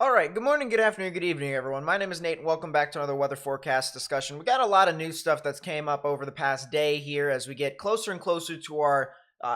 All right, good morning, good afternoon, good evening, everyone. My name is Nate, and welcome back to another weather forecast discussion. We got a lot of new stuff that's came up over the past day here as we get closer and closer to our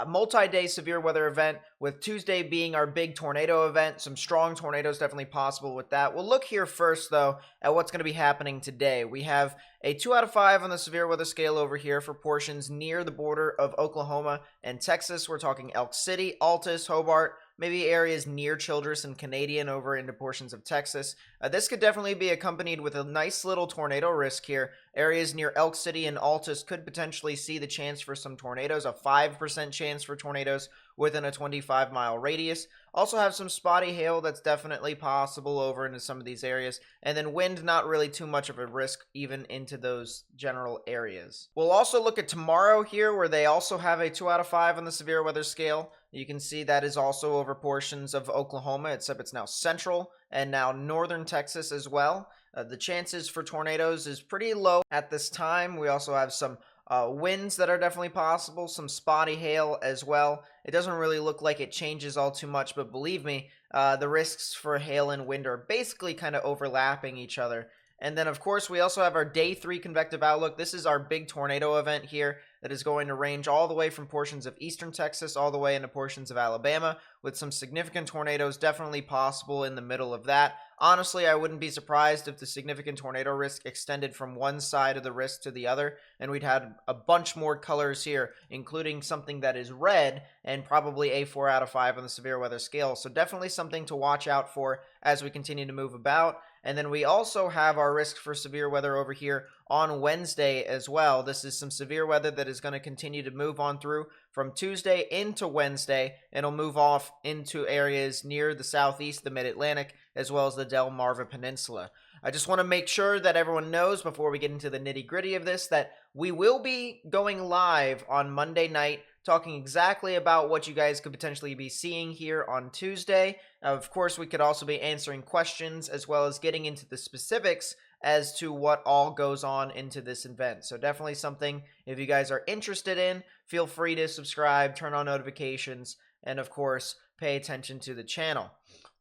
multi-day severe weather event, with Tuesday being our big tornado event. Some strong tornadoes definitely possible with that. We'll look here first, though, at what's going to be happening today. We have a 2 out of 5 on the severe weather scale over here for portions near the border of Oklahoma and Texas. We're talking Elk City, Altus, Hobart, maybe areas near Childress and Canadian over into portions of Texas. This could definitely be accompanied with a nice little tornado risk here. Areas near Elk City and Altus could potentially see the chance for some tornadoes, a 5% chance for tornadoes within a 25-mile radius. Also have some spotty hail that's definitely possible over into some of these areas. And then wind, not really too much of a risk even into those general areas. We'll also look at tomorrow here, where they also have a 2 out of 5 on the severe weather scale. You can see that is also over portions of Oklahoma, except it's now central and now northern Texas as well. The chances for tornadoes is pretty low at this time. We also have some winds that are definitely possible, some spotty hail as well. It doesn't really look like it changes all too much, but believe me, the risks for hail and wind are basically kind of overlapping each other. And then, of course, we also have our day 3 convective outlook. This is our big tornado event here that is going to range all the way from portions of eastern Texas all the way into portions of Alabama, with some significant tornadoes definitely possible in the middle of that. Honestly, I wouldn't be surprised if the significant tornado risk extended from one side of the risk to the other, and we'd had a bunch more colors here, including something that is red and probably a 4 out of 5 on the severe weather scale. So definitely something to watch out for as we continue to move about. And then we also have our risk for severe weather over here on Wednesday as well. This is some severe weather that is going to continue to move on through from Tuesday into Wednesday, and it'll move off into areas near the southeast, the mid-Atlantic, as well as the Delmarva Peninsula. I just want to make sure that everyone knows before we get into the nitty-gritty of this that we will be going live on Monday night, talking exactly about what you guys could potentially be seeing here on Tuesday. Of course, we could also be answering questions as well as getting into the specifics as to what all goes on into this event. So definitely something, if you guys are interested in, feel free to subscribe, turn on notifications, and of course, pay attention to the channel.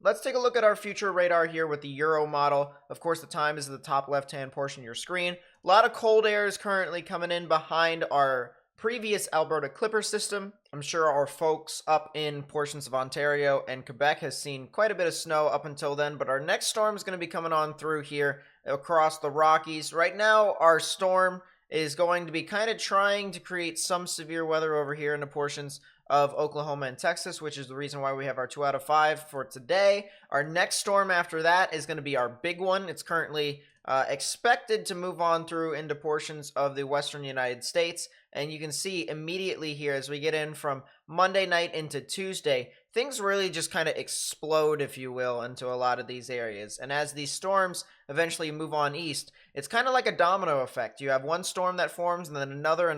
Let's take a look at our future radar here with the Euro model. Of course, the time is at the top left-hand portion of your screen. A lot of cold air is currently coming in behind our previous Alberta Clipper system. I'm sure our folks up in portions of Ontario and Quebec has seen quite a bit of snow up until then, but our next storm is going to be coming on through here across the Rockies. Right now, our storm is going to be kind of trying to create some severe weather over here in the portions of Oklahoma and Texas, which is the reason why we have our 2 out of 5 for today. Our next storm after that is going to be our big one. It's currently expected to move on through into portions of the western United States. And you can see immediately here as we get in from Monday night into Tuesday, things really just kind of explode, if you will, into a lot of these areas. And as these storms eventually move on east, it's kind of like a domino effect. You have one storm that forms, and then another,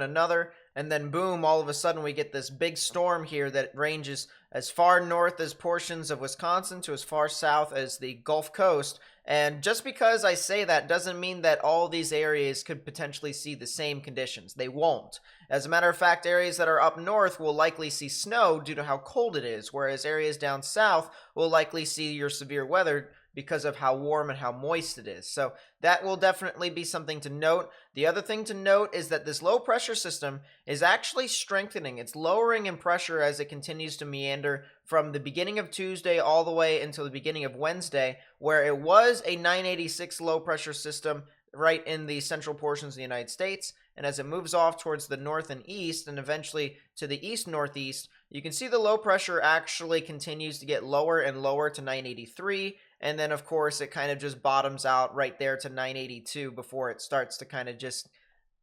and then boom, all of a sudden we get this big storm here that ranges as far north as portions of Wisconsin to as far south as the Gulf Coast. And just because I say that doesn't mean that all these areas could potentially see the same conditions. They won't. As a matter of fact, areas that are up north will likely see snow due to how cold it is, whereas areas down south will likely see your severe weather because of how warm and how moist it is. So that will definitely be something to note. The other thing to note is that this low pressure system is actually strengthening. It's lowering in pressure as it continues to meander from the beginning of Tuesday all the way until the beginning of Wednesday, where it was a 986 low pressure system right in the central portions of the United States. And as it moves off towards the north and east and eventually to the east-northeast, you can see the low pressure actually continues to get lower and lower to 983. And then, of course, it kind of just bottoms out right there to 982 before it starts to kind of just,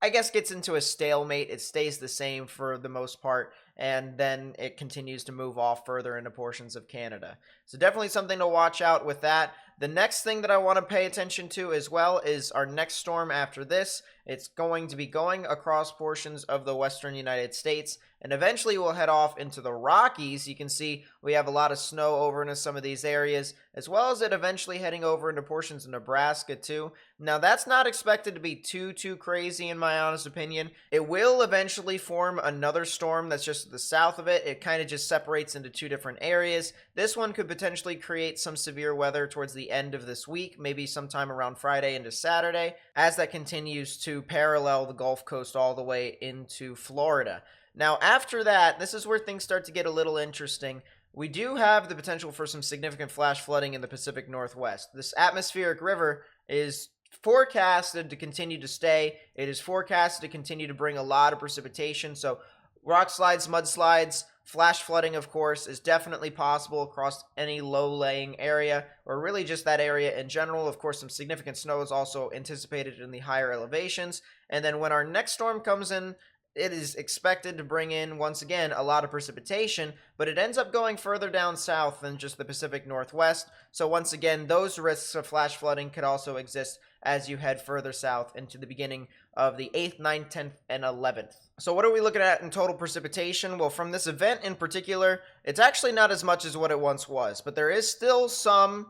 I guess, gets into a stalemate. It stays the same for the most part, and then it continues to move off further into portions of Canada. So definitely something to watch out with that. The next thing that I want to pay attention to as well is our next storm after this. It's going to be going across portions of the western United States, and eventually we'll head off into the Rockies. You can see we have a lot of snow over into some of these areas, as well as it eventually heading over into portions of Nebraska too. Now, that's not expected to be too crazy in my honest opinion. It will eventually form another storm that's just to the south of it. It kind of just separates into two different areas. This one could potentially create some severe weather towards the end of this week, maybe sometime around Friday into Saturday, as that continues to parallel the Gulf Coast all the way into Florida. Now, after that, this is where things start to get a little interesting. We do have the potential for some significant flash flooding in the Pacific Northwest. This atmospheric river is forecasted to continue to stay. It is forecasted to continue to bring a lot of precipitation. So rock slides, mudslides, flash flooding, of course, is definitely possible across any low-lying area, or really just that area in general. Of course, some significant snow is also anticipated in the higher elevations. And then when our next storm comes in, it is expected to bring in, once again, a lot of precipitation, but it ends up going further down south than just the Pacific Northwest. So once again, those risks of flash flooding could also exist as you head further south into the beginning of the 8th, 9th, 10th, and 11th. So what are we looking at in total precipitation? Well, from this event in particular, it's actually not as much as what it once was, but there is still some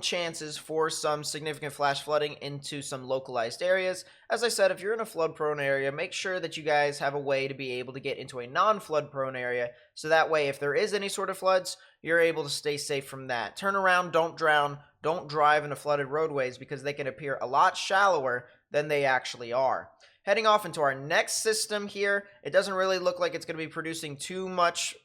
chances for some significant flash flooding into some localized areas. As I said, if you're in a flood prone area, make sure that you guys have a way to be able to get into a non-flood prone area, so that way if there is any sort of floods, you're able to stay safe from that. Turn around, don't drown, don't drive into flooded roadways, because they can appear a lot shallower than they actually are. Heading off into our next system here, it doesn't really look like it's going to be producing too much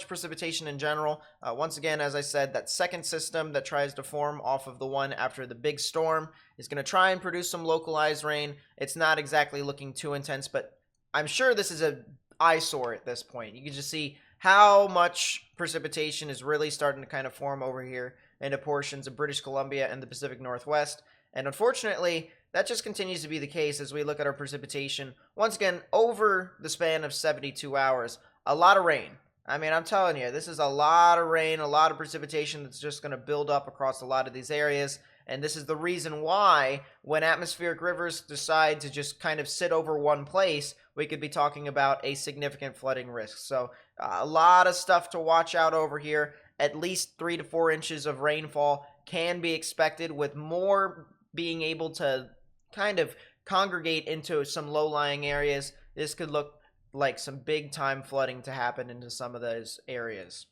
precipitation in general. Once again, as I said, that second system that tries to form off of the one after the big storm is going to try and produce some localized rain. It's not exactly looking too intense, but I'm sure this is an eyesore at this point. You can just see how much precipitation is really starting to kind of form over here into portions of British Columbia and the Pacific Northwest. And unfortunately, that just continues to be the case as we look at our precipitation. Once again, over the span of 72 hours, a lot of rain. I mean, I'm telling you, this is a lot of rain, a lot of precipitation that's just going to build up across a lot of these areas. And this is the reason why when atmospheric rivers decide to just kind of sit over one place, we could be talking about a significant flooding risk. So a lot of stuff to watch out over here. At least 3 to 4 inches of rainfall can be expected, with more being able to kind of congregate into some low-lying areas. This could look like some big-time flooding to happen into some of those areas.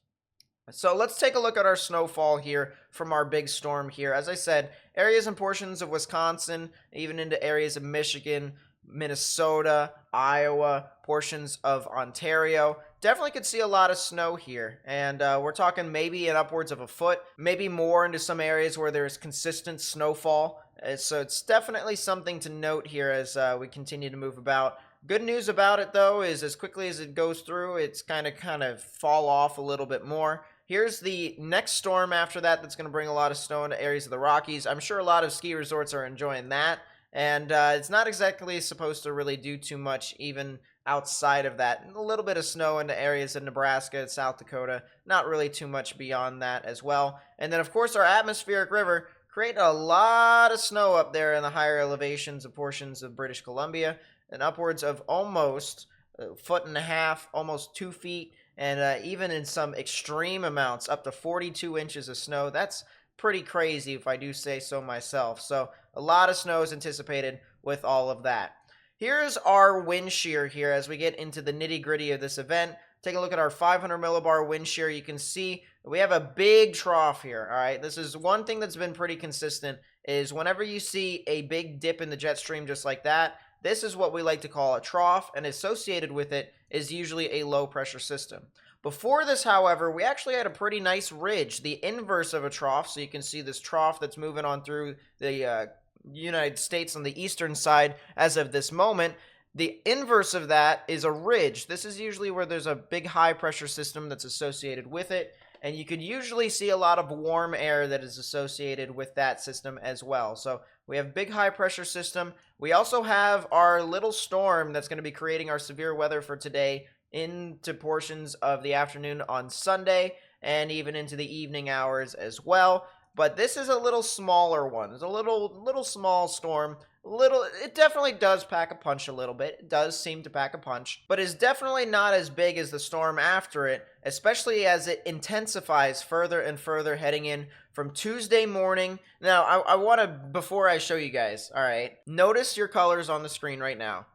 So let's take a look at our snowfall here from our big storm here. As I said, areas and portions of Wisconsin, even into areas of Michigan, Minnesota, Iowa, portions of Ontario. Definitely could see a lot of snow here, and we're talking maybe an upwards of a foot, maybe more into some areas where there's consistent snowfall. So it's definitely something to note here as we continue to move about. Good news about it, though, is as quickly as it goes through, it's kind of fall off a little bit more. Here's the next storm after that that's going to bring a lot of snow into areas of the Rockies. I'm sure a lot of ski resorts are enjoying that. And it's not exactly supposed to really do too much even outside of that. A little bit of snow into areas in Nebraska, South Dakota. Not really too much beyond that as well. And then, of course, our atmospheric river created a lot of snow up there in the higher elevations of portions of British Columbia. And upwards of almost a foot and a half, almost 2 feet. And even in some extreme amounts, up to 42 inches of snow. That's pretty crazy if I do say so myself. So a lot of snow is anticipated with all of that. Here's our wind shear here as we get into the nitty gritty of this event. Take a look at our 500 millibar wind shear. You can see we have a big trough here. All right, this is one thing that's been pretty consistent, is whenever you see a big dip in the jet stream just like that, this is what we like to call a trough, and associated with it is usually a low pressure system. Before this, however, we actually had a pretty nice ridge, the inverse of a trough. So you can see this trough that's moving on through the United States on the eastern side as of this moment. The inverse of that is a ridge. This is usually where there's a big high pressure system that's associated with it. And you could usually see a lot of warm air that is associated with that system as well. So we have big high pressure system. We also have our little storm that's going to be creating our severe weather for today into portions of the afternoon on Sunday and even into the evening hours as well. but this is a little smaller one. It's a little small storm. It definitely does pack a punch a little bit. It does seem to pack a punch, but is definitely not as big as the storm after it, especially as it intensifies further and further heading in from Tuesday morning. Now, I want to, before I show you guys, all right, notice your colors on the screen right now.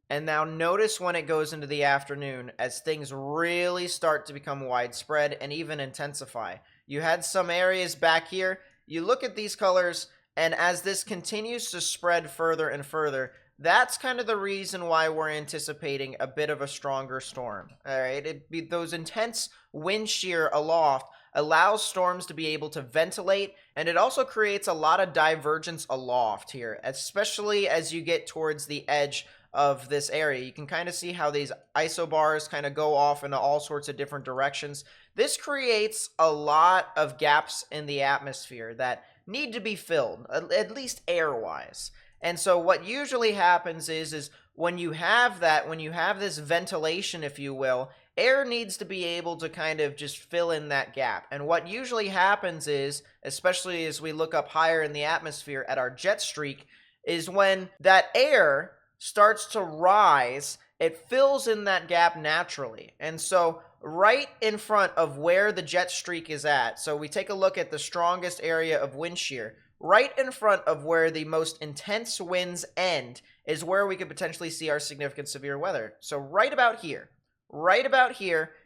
And now notice when it goes into the afternoon as things really start to become widespread and even intensify. You had some areas back here. You look at these colors, and as this continues to spread further and further, that's kind of the reason why we're anticipating a bit of a stronger storm. All right, those intense wind shear aloft allows storms to be able to ventilate, and it also creates a lot of divergence aloft here, especially as you get towards the edge of this area. You can kind of see how these isobars kind of go off into all sorts of different directions. This creates a lot of gaps in the atmosphere that need to be filled, at least air-wise. And so what usually happens is when you have this ventilation, if you will, air needs to be able to kind of just fill in that gap. And what usually happens is, especially as we look up higher in the atmosphere at our jet streak, is when that air starts to rise, it fills in that gap naturally. And so right in front of where the jet streak is at, so we take a look at the strongest area of wind shear, right in front of where the most intense winds end is where we could potentially see our significant severe weather. So right about here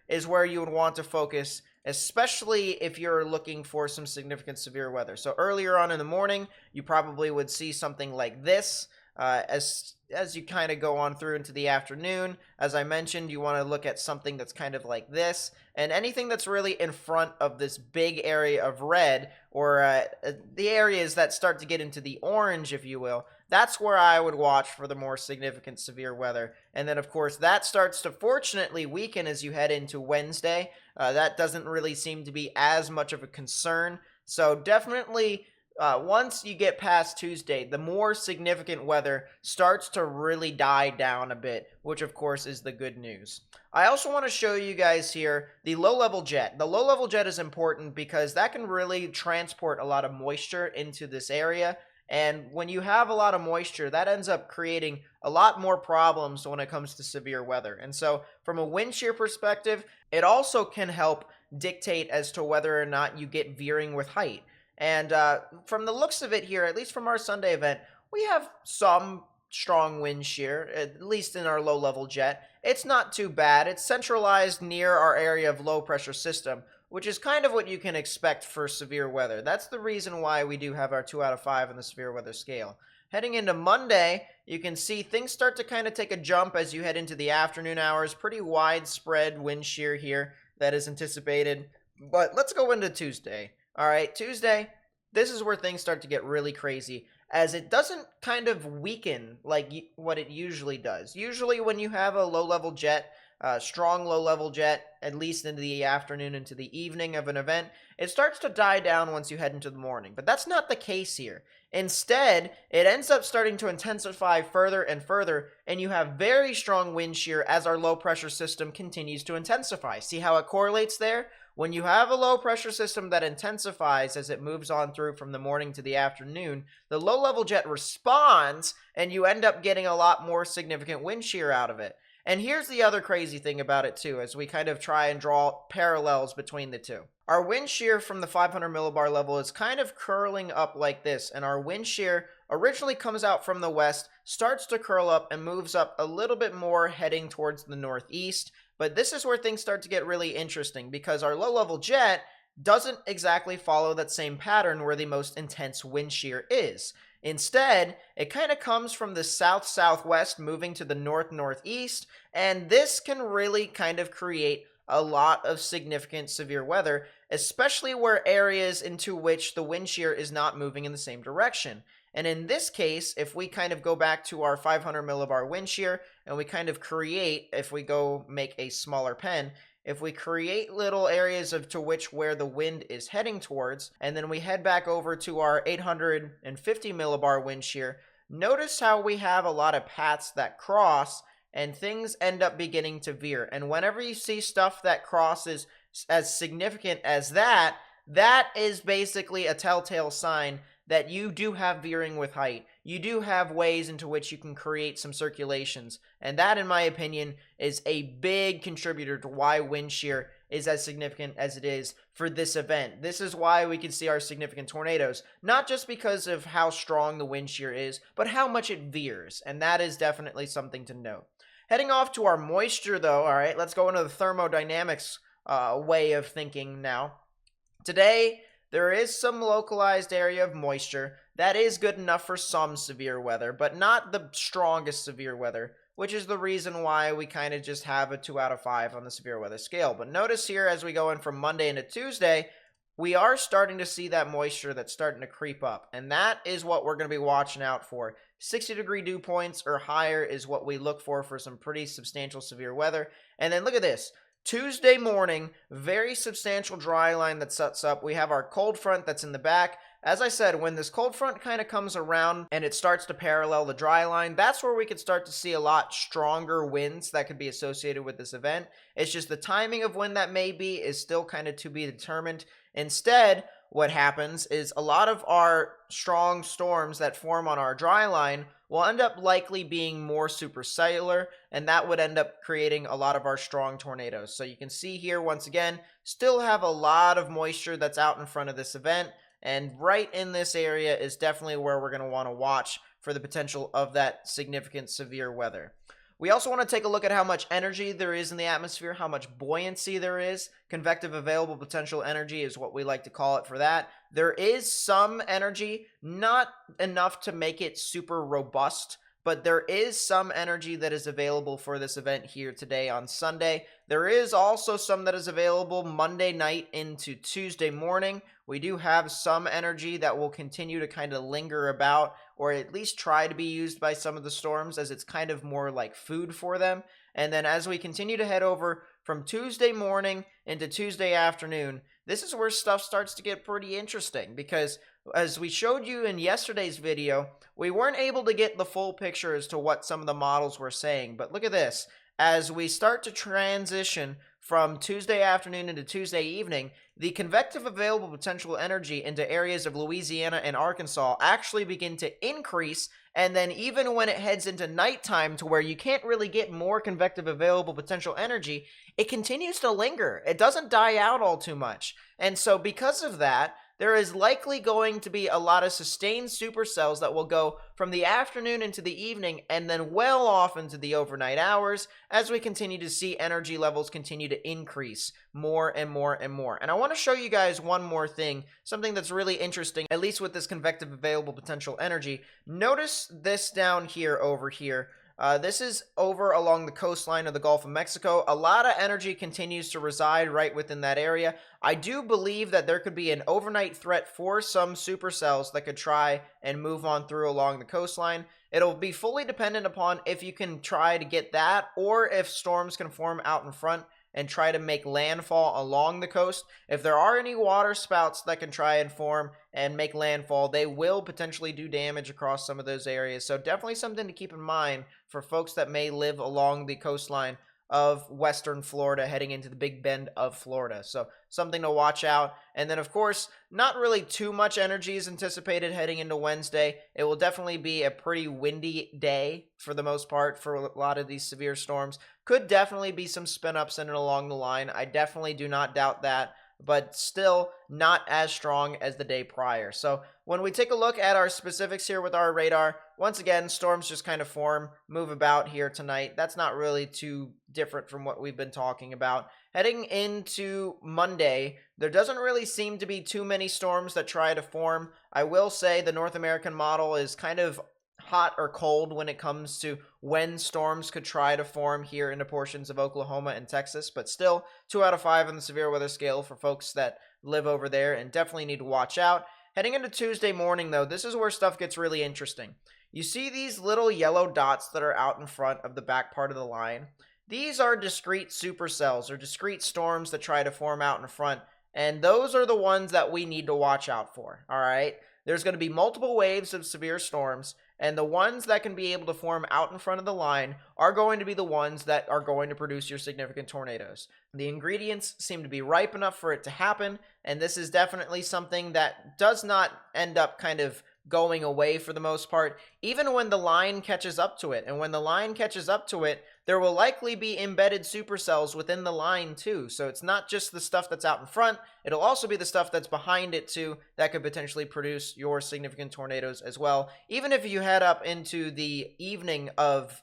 is where you would want to focus, especially if you're looking for some significant severe weather. So earlier on in the morning, you probably would see something like this. As you kind of go on through into the afternoon, as I mentioned, you want to look at something that's kind of like this, and anything that's really in front of this big area of red, or the areas that start to get into the orange, if you will, that's where I would watch for the more significant severe weather. And then, of course, that starts to fortunately weaken as you head into Wednesday. That doesn't really seem to be as much of a concern. So definitely, once you get past Tuesday, the more significant weather starts to really die down a bit, which of course is the good news. I also want to show you guys here the low-level jet. The low-level jet is important because that can really transport a lot of moisture into this area. And when you have a lot of moisture, that ends up creating a lot more problems when it comes to severe weather. And so from a wind shear perspective, it also can help dictate as to whether or not you get veering with height. And from the looks of it here, at least from our Sunday event, we have some strong wind shear, at least in our low-level jet. It's not too bad. It's centralized near our area of low-pressure system, which is kind of what you can expect for severe weather. That's the reason why we do have our 2 out of 5 on the severe weather scale. Heading into Monday, you can see things start to kind of take a jump as you head into the afternoon hours. Pretty widespread wind shear here that is anticipated. But let's go into Tuesday. All right, Tuesday, this is where things start to get really crazy, as it doesn't kind of weaken like what it usually does. Usually when you have a low-level jet, strong low-level jet, at least into the afternoon, into the evening of an event, it starts to die down once you head into the morning. But that's not the case here. Instead, it ends up starting to intensify further and further, and you have very strong wind shear as our low-pressure system continues to intensify. See how it correlates there? When you have a low-pressure system that intensifies as it moves on through from the morning to the afternoon, the low-level jet responds, and you end up getting a lot more significant wind shear out of it. And here's the other crazy thing about it too, as we kind of try and draw parallels between the two. Our wind shear from the 500 millibar level is kind of curling up like this, and our wind shear originally comes out from the west, starts to curl up, and moves up a little bit more heading towards the northeast. But this is where things start to get really interesting, because our low-level jet doesn't exactly follow that same pattern where the most intense wind shear is. Instead, it kind of comes from the south-southwest moving to the north-northeast, and this can really kind of create a lot of significant severe weather, especially where areas into which the wind shear is not moving in the same direction. And in this case, if we kind of go back to our 500 millibar wind shear and we kind of create, if we go make a smaller pen, if we create little areas to which where the wind is heading towards, and then we head back over to our 850 millibar wind shear, notice how we have a lot of paths that cross and things end up beginning to veer. And whenever you see stuff that crosses as significant as that, that is basically a telltale sign that you do have veering with height. You do have ways into which you can create some circulations. And that, in my opinion, is a big contributor to why wind shear is as significant as it is for this event. This is why we can see our significant tornadoes, not just because of how strong the wind shear is, but how much it veers. And that is definitely something to note. Heading off to our moisture, though, all right, let's go into the thermodynamics way of thinking now. Today, there is some localized area of moisture that is good enough for some severe weather, but not the strongest severe weather, which is the reason why we kind of just have a 2 out of 5 on the severe weather scale. But notice here, as we go in from Monday into Tuesday, we are starting to see that moisture that's starting to creep up, and that is what we're going to be watching out for. 60-degree dew points or higher is what we look for some pretty substantial severe weather. And then look at this. Tuesday morning, very substantial dry line that sets up. We have our cold front that's in the back. As I said, when this cold front kind of comes around and it starts to parallel the dry line, that's where we could start to see a lot stronger winds that could be associated with this event. It's just the timing of when that may be is still kind of to be determined. Instead, what happens is a lot of our strong storms that form on our dry line will end up likely being more supercellular, and that would end up creating a lot of our strong tornadoes. So you can see here, once again, still have a lot of moisture that's out in front of this event, and right in this area is definitely where we're going to want to watch for the potential of that significant severe weather. We also want to take a look at how much energy there is in the atmosphere, how much buoyancy there is. Convective available potential energy is what we like to call it for that. There is some energy, not enough to make it super robust, but there is some energy that is available for this event here today on Sunday. There is also some that is available Monday night into Tuesday morning. We do have some energy that will continue to kind of linger about, or at least try to be used by some of the storms, as it's kind of more like food for them. And then as we continue to head over from Tuesday morning into Tuesday afternoon, this is where stuff starts to get pretty interesting, because as we showed you in yesterday's video, we weren't able to get the full picture as to what some of the models were saying. But look at this. As we start to transition from Tuesday afternoon into Tuesday evening, the convective available potential energy into areas of Louisiana and Arkansas actually begin to increase, and then even when it heads into nighttime to where you can't really get more convective available potential energy, it continues to linger. It doesn't die out all too much. And so because of that, there is likely going to be a lot of sustained supercells that will go from the afternoon into the evening and then well off into the overnight hours as we continue to see energy levels continue to increase more and more and more. And I want to show you guys one more thing, something that's really interesting, at least with this convective available potential energy. Notice this down here over here. This is over along the coastline of the Gulf of Mexico. A lot of energy continues to reside right within that area. I do believe that there could be an overnight threat for some supercells that could try and move on through along the coastline. It'll be fully dependent upon if you can try to get that, or if storms can form out in front and try to make landfall along the coast. If there are any water spouts that can try and form and make landfall, they will potentially do damage across some of those areas. So definitely something to keep in mind for folks that may live along the coastline of western Florida heading into the Big Bend of Florida. So something to watch out. And then, of course, not really too much energy is anticipated heading into Wednesday. It will definitely be a pretty windy day for the most part for a lot of these severe storms. Could definitely be some spin ups in and along the line. I definitely do not doubt that, but still not as strong as the day prior. So when we take a look at our specifics here with our radar, once again, storms just kind of form, move about here tonight. That's not really too different from what we've been talking about. Heading into Monday, there doesn't really seem to be too many storms that try to form. I will say the North American model is kind of hot or cold when it comes to when storms could try to form here into portions of Oklahoma and Texas, but still 2 out of 5 on the severe weather scale for folks that live over there and definitely need to watch out. Heading into Tuesday morning, though, this is where stuff gets really interesting. You see these little yellow dots that are out in front of the back part of the line? These are discrete supercells or discrete storms that try to form out in front, And those are the ones that we need to watch out for, all right? There's going to be multiple waves of severe storms, and the ones that can be able to form out in front of the line are going to be the ones that are going to produce your significant tornadoes. The ingredients seem to be ripe enough for it to happen, and this is definitely something that does not end up kind of going away for the most part, even when the line catches up to it. And when the line catches up to it, there will likely be embedded supercells within the line too. So it's not just the stuff that's out in front, it'll also be the stuff that's behind it too that could potentially produce your significant tornadoes as well. Even if you head up into the evening of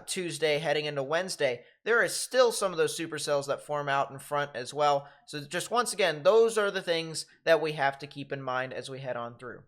Tuesday heading into Wednesday, there is still some of those supercells that form out in front as well. So just once again, those are the things that we have to keep in mind as we head on through.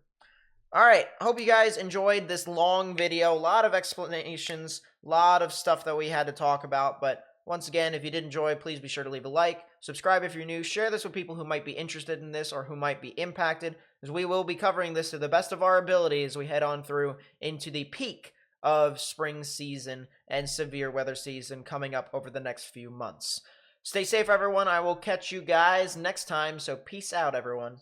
All right, hope you guys enjoyed this long video. A lot of explanations, a lot of stuff that we had to talk about. But once again, if you did enjoy, please be sure to leave a like. Subscribe if you're new. Share this with people who might be interested in this or who might be impacted, as we will be covering this to the best of our ability as we head on through into the peak of spring season and severe weather season coming up over the next few months. Stay safe, everyone. I will catch you guys next time. So peace out, everyone.